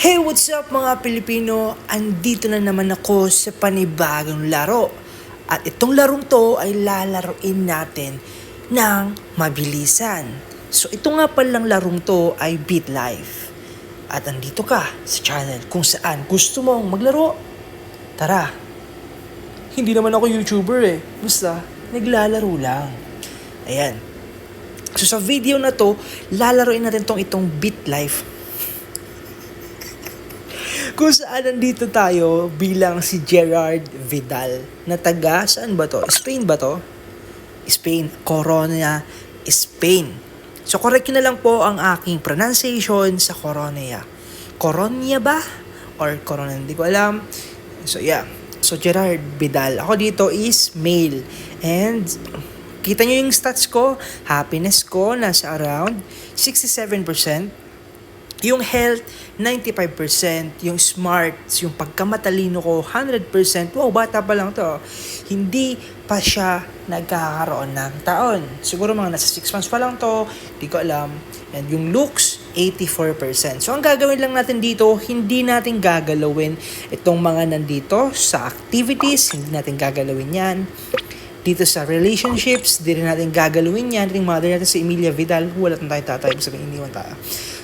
Hey, what's up mga Pilipino? Andito na naman ako sa panibagong laro. At itong larong to ay lalaroin natin ng mabilisan. So ito nga palang larong to ay Beat Life. At andito ka sa channel kung saan gusto mong maglaro. Tara! Hindi naman ako YouTuber eh. Basta, naglalaro lang. Ayan. So sa video na to, lalaroin natin itong Beat Life. Kung saan nandito tayo bilang si Gerard Vidal na taga, saan ba to? Spain ba to? Spain. Corona, Spain. So correct na lang po ang aking pronunciation sa Coronia. Coronia ba? Or Corona, hindi ko alam. So yeah. So Gerard Vidal. Ako dito is male. And kita nyo yung stats ko. Happiness ko nasa around 67%. Yung health, 95%. Yung smarts, yung pagkamatalino ko, 100%. Wow, bata pa lang to. Hindi pa siya nagkakaroon ng taon. Siguro mga nasa 6 months pa lang to. Hindi ko alam. And yung looks, 84%. So, ang gagawin lang natin dito, hindi natin gagalawin itong mga nandito sa activities. Hindi natin gagalawin yan. Dito sa relationships, di rin natin gagalawin yan. Yung mother natin si Emilia Vidal, wala tayong tatay, sabihin iniwan tayo.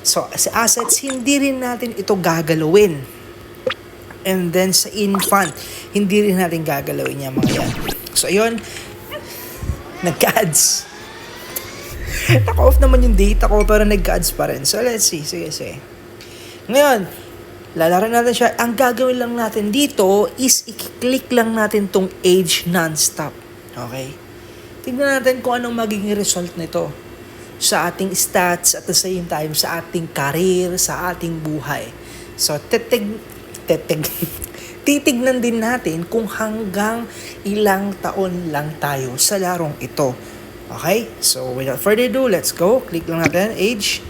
So, sa assets, hindi rin natin ito gagalawin. And then sa infant, hindi rin natin gagalawin yan mga yan. So, ayun, nagka-ads. Naka-off naman yung data ko, pero nagka-ads pa rin. So, let's see. Sige. Ngayon, lalaran natin siya. Ang gagawin lang natin dito is i-click lang natin tong age non-stop. Okay? Tignan natin kung anong magiging result nito sa ating stats at the same time sa ating career, sa ating buhay. So, titignan din natin kung hanggang ilang taon lang tayo sa larong ito. Okay? So, without further ado, let's go. Click lang natin, age.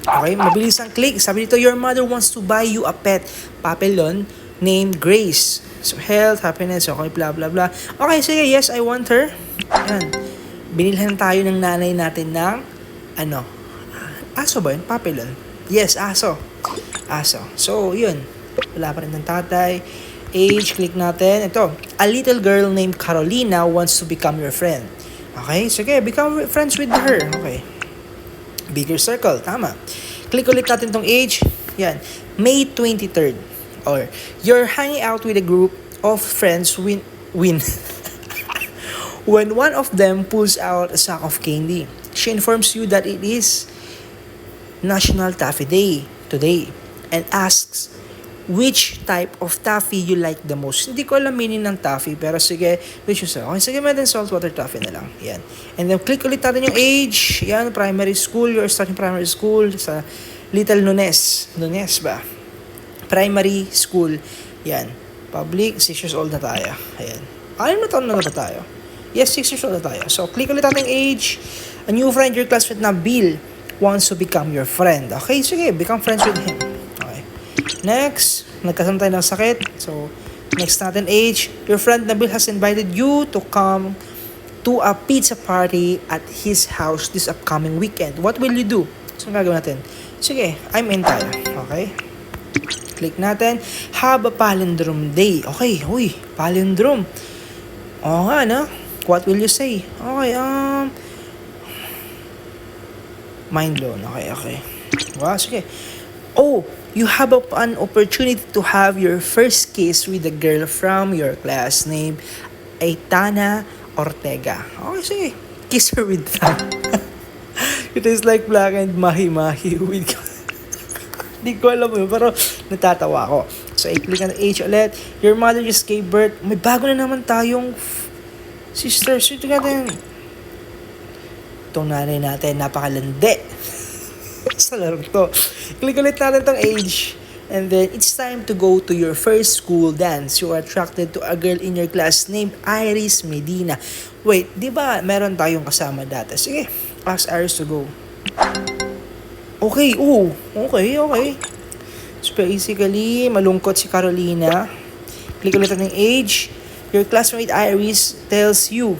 Okay, mabilis ang click. Sabi dito, your mother wants to buy you a pet papillon named Grace. So, health, happiness, okay, blah, blah, blah. Okay, sige, yes, I want her. Ayan. Binilhan tayo ng nanay natin ng, aso ba yun? Papillon. Yes, aso. So, yun. Wala pa rin ng tatay. Age, click natin. Ito, a little girl named Carolina wants to become your friend. Okay, sige, become friends with her. Okay. Bigger circle, tama. Click ulit natin tong age. Yan, May 23rd. Or, you're hanging out with a group of friends when one of them pulls out a sack of candy. She informs you that it is National Taffy Day today and asks which type of taffy you like the most. Hindi ko alam meaning ng taffy, pero sige, which is okay, sige, may din saltwater taffy na lang. Yan. And then click ulit natin yung age. Yan, primary school. You're starting primary school sa Little Nunes. Nunes ba? Primary school. Yan. Public, 6 years old na tayo. Ayan. Alam na taon na ba tayo? Yes, 6 years old na tayo. So, click ulit natin age. A new friend, your classmate na Bill, wants to become your friend. Okay, sige, become friends with him. Okay. Next, nagkasan tayo ng sakit. So, next natin age. Your friend na Bill has invited you to come to a pizza party at his house this upcoming weekend. What will you do? So, ang gagawin natin? Sige, I'm in tayo. Okay. Click natin. Have a palindrome day. Okay, palindrome. Oo nga, no? What will you say? Okay, mind blown. Okay. Wow, sige. Oh, you have an opportunity to have your first kiss with a girl from your class named Aitana Ortega. Okay, sige. Kiss her with that. It is like black and mahi-mahi with... Hindi ko alam yun, pero natatawa ako. So, i-click ang age ulit. Your mother just gave birth. May bago na naman tayong sister. So, ito natin. Itong nanay natin, napakalandi. Sa laro to. Click ulit natin itong age. And then, it's time to go to your first school dance. You are attracted to a girl in your class named Iris Medina. Wait, di ba meron tayong kasama dati? Sige, ask Iris to go. Okay, okay. So basically, malungkot si Carolina. Click ulit ng age. Your classmate Iris tells you.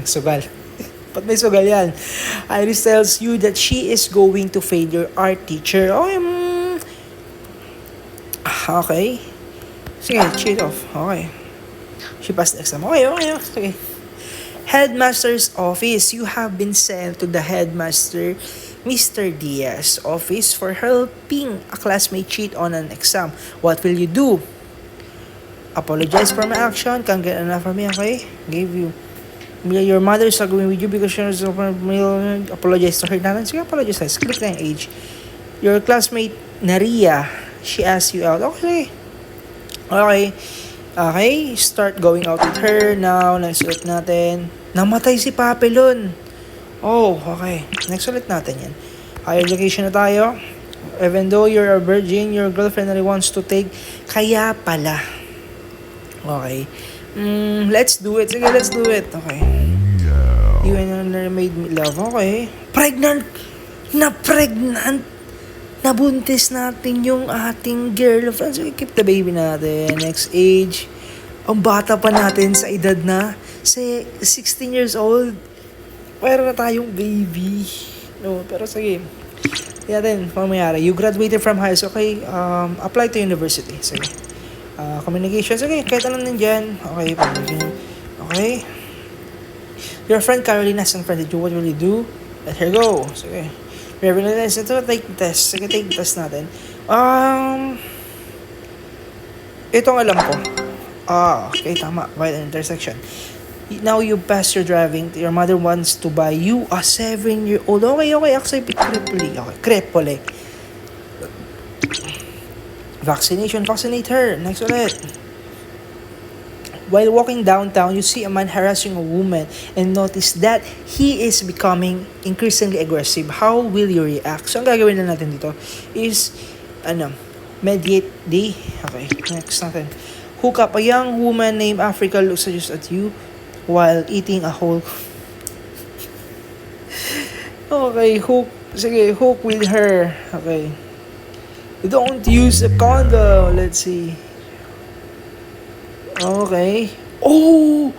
Sugal. Ba't may sugal yan? Iris tells you that she is going to fail your art teacher. Okay, Okay. Sige, cheat off. Okay. She passed the exam. Okay. Sige. Headmaster's office. You have been sent to the headmaster, Mr. Diaz's office for helping a classmate cheat on an exam. What will you do? Apologize for my action. Can't get enough from me, okay? Gave you. Your mother is arguing with you because she was apologize to her natin. Sige, apologize. Click na yung age. Your classmate, Naria, she asked you out. Okay. Start going out with her. Now, next ulit natin. Namatay si Papelon. Oh, okay. Next ulit natin yan. Higher education na tayo. Even though you're a virgin, your girlfriend really wants to take. Kaya pala. Okay. Let's do it. Sige, let's do it. Okay. You and her made me love. Okay. Pregnant. Nabuntis natin yung ating girlfriend. So, keep the baby natin. Next age. Ang bata pa natin sa edad na. 16 years old. Meron na tayong baby. No, pero sige. Yan pamayari. You graduated from high school. Okay. Apply to university. Sige. Communication. Sige, kahit anong nandyan. Okay. Okay. Your friend Caroline has unfriended you. What will you do? Let her go. Sige. Revelation. Ito, take the test. Sige, take the test natin. Itong alam ko. Okay, tama. Right an intersection. Now you pass your driving. Your mother wants to buy you a 7-year-old. Okay. Accept it. Crepole. Vaccination. Vaccinate her. Next ulit. While walking downtown, you see a man harassing a woman and notice that he is becoming increasingly aggressive. How will you react? So, ang gagawin na natin dito is, mediate the, okay, next natin. Hook up. A young woman named Africa looks just at you while eating a whole. Okay, hook with her. Okay. Don't use a condom. Let's see. Okay. Oh!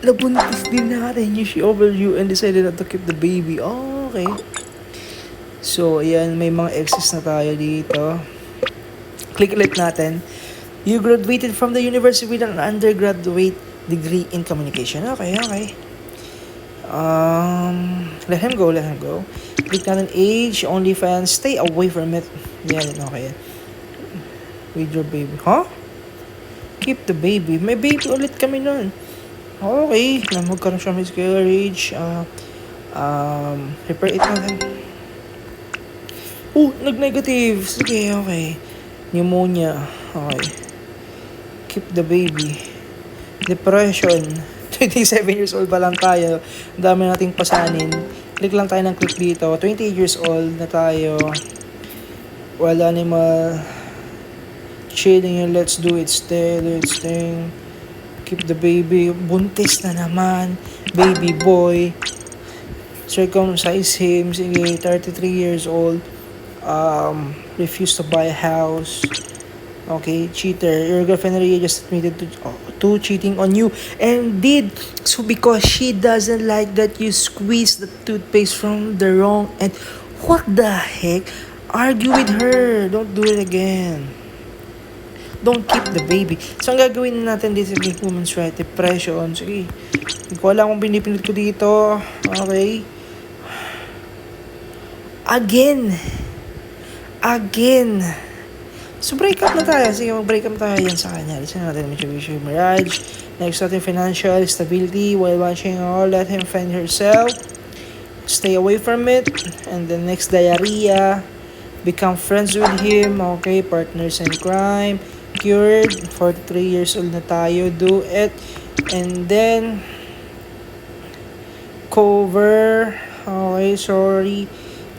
Nabuntis din natin. She over you and decided not to keep the baby. Okay. So, ayan. May mga exes na tayo dito. Click ulit natin. You graduated from the university with an undergraduate degree in communication. Okay. Let him go. Click natin age, OnlyFans. Stay away from it. Yan, okay. With your baby. Huh? Keep the baby. May baby ulit kami nun. Okay. Magkaroon siya miscarriage. Repair it natin. Nag-negative. Sige, okay. Pneumonia. Okay. Keep the baby. Depression. 27 years old pa lang tayo. Ang dami nating pasanin. Click lang tayo ng click dito. 28 years old na tayo. Wild animal. Chilling and let's do it. Stay. Keep the baby. Buntis na naman. Baby boy. Circumcise him. Sige, 33 years old. Refuse to buy a house. Okay, cheater. Your girlfriend really just admitted to cheating on you and did so because she doesn't like that you squeeze the toothpaste from the wrong end. What the heck? Argue with her. Don't do it again. Don't keep the baby. So, ang gagawin natin dito sa women's right, depression. Sige. Hindi ko alam kung pinipinit ko dito. Okay. Again. So, break up na tayo. Sige, mag-break up tayo yan sa kanya. Listen natin, Mitsubishi Mirage. Next natin, financial stability. While watching all, let him find herself. Stay away from it. And the next, diarrhea. Become friends with him. Okay, partners in crime. Cured. 43 years old na tayo. Do it. And then, cover. Okay, sorry.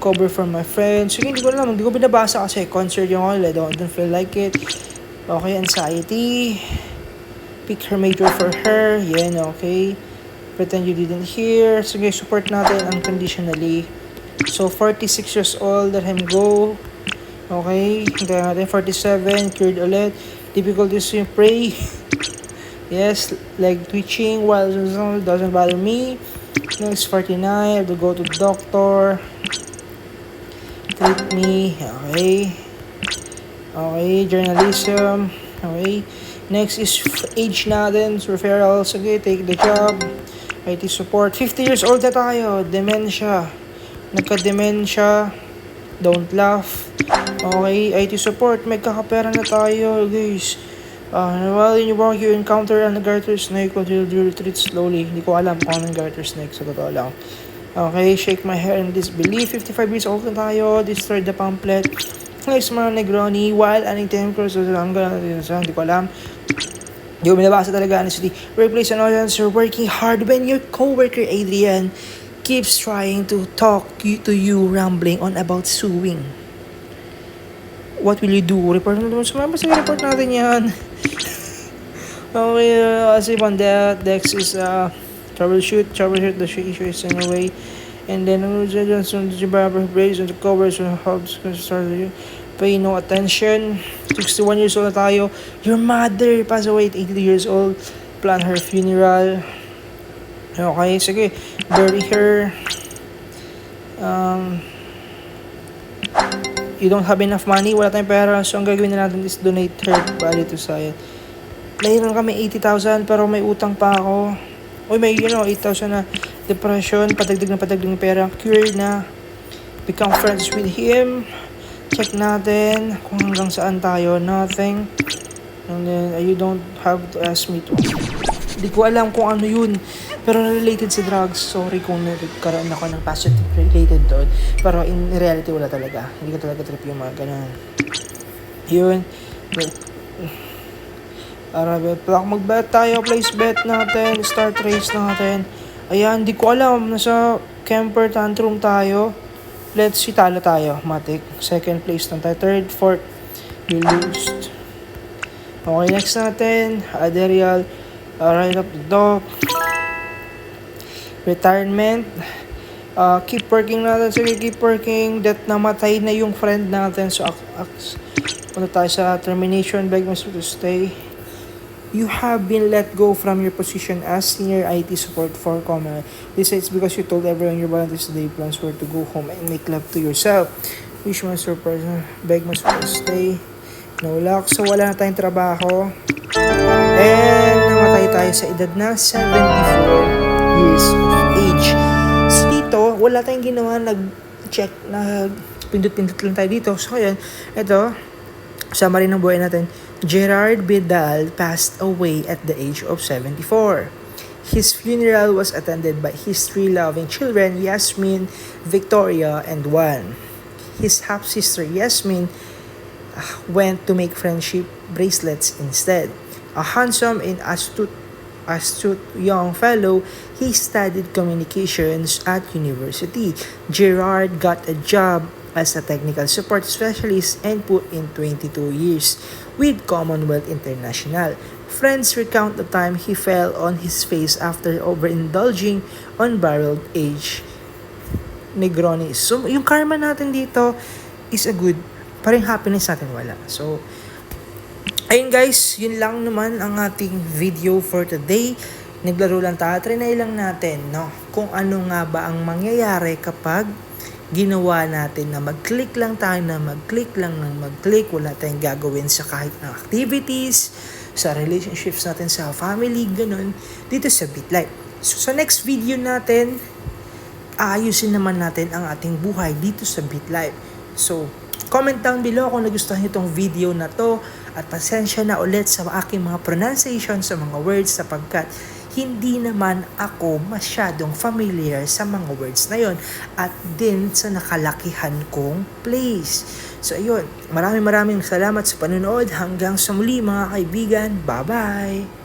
Cover for my friends. Sige, hindi ko binabasa kasi concert yung all. I don't feel like it. Okay, anxiety. Pick her major for her. Yan, okay. Pretend you didn't hear. Sige, support natin unconditionally. So, 46 years old, let him go. Okay, hintay natin. 47, cured ulit. Difficulties to pray. Yes, leg twitching while doesn't bother me. Next, 49, I have to go to the doctor. Treat me. Okay. Okay, journalism. Okay. Next is age natin, referrals. Okay, take the job. IT support. 50 years old na tayo. Dementia. Nagka-dementia. Don't laugh. Okay, IT support. May kakapera na tayo, guys. While in your work, you encounter an garter snake until you retreat slowly. Hindi ko alam kung anong garter snake, sa totoo lang. Okay, shake my hair in disbelief. 55 years old na tayo. Destroy the pamphlet. Next, mga Negroni. While aning temper, so hindi ko alam. Hindi ko binabasa talaga, honestly. Workplace and audience, you're working hard when your coworker Adrian keeps trying to talk to you, rambling on about suing. What will you do? Report mo naman sa mga. Basta report natin yan. Okay, asip on that. Next is troubleshoot the issue is in a way. And then based on the covers and how to start. Pay no attention. 61 years old na tayo. Your mother passed away at 82 years old. Plan her funeral. Okay, sige. Bury her. You don't have enough money. Wala tayong pera. So, ang gagawin na natin is donate her body to science. Mayroon kami 80,000 pero may utang pa ako. Uy, may 8,000 na depression. Padagdag ng pera. Cured na. Become friends with him. Check natin kung hanggang saan tayo. Nothing. And then, you don't have to ask me to. Hindi ko alam kung ano yun. Pero related sa drugs. Sorry kung nagkaroon ako ng positive related doon. Pero in reality, wala talaga. Hindi ko talaga trip yung mga ganun. Yun. Mag-bet tayo. Place bet natin. Start race natin. Ayan, hindi ko alam. Nasa camper tantrum tayo. Let's see, talo tayo. Matik. Second place lang tayo. Third, fourth. You lost. Okay, next natin. Aderial. Right up the dog. Retirement. Keep working natin. Sige, keep working. That namatay na yung friend natin. So, punta tayo sa termination. Beg mo to stay. You have been let go from your position as senior IT support for Comer. This is because you told everyone your volunteers today plans were to go home and make love to yourself. Wish mo surprise. Beg mo to stay. No luck. So, wala na tayong trabaho. And namatay tayo sa edad na 74 years of age. So, dito, wala tayong ginawa. Nag-check, pindot-pindot lang tayo dito. So, ayan. Ito, summary ng buhay natin. Gerard Vidal passed away at the age of 74. His funeral was attended by his three loving children, Yasmin, Victoria, and Juan. His half-sister, Yasmin, went to make friendship bracelets instead. A handsome and astute young fellow, he studied communications at university. Gerard got a job as a technical support specialist and put in 22 years with Commonwealth International. Friends recount the time he fell on his face after overindulging on barreled aged Negroni. So, yung karma natin dito is a good, parang happiness natin wala. So, ayun guys, yun lang naman ang ating video for today. Naglaro lang tayo, trinay lang natin, no? Kung ano nga ba ang mangyayari kapag ginawa natin na mag-click lang tayo na mag-click, wala tayong gagawin sa kahit na activities, sa relationships natin sa family, ganun, dito sa BitLife. So, sa next video natin, aayusin naman natin ang ating buhay dito sa BitLife. So, comment down below kung nagustuhan nyo itong video na to at pasensya na ulit sa aking mga pronunciation sa mga words sapagkat hindi naman ako masyadong familiar sa mga words na yon at din sa nakalakihan kong place. So ayun, maraming salamat sa panonood. Hanggang sa muli mga kaibigan. Bye-bye!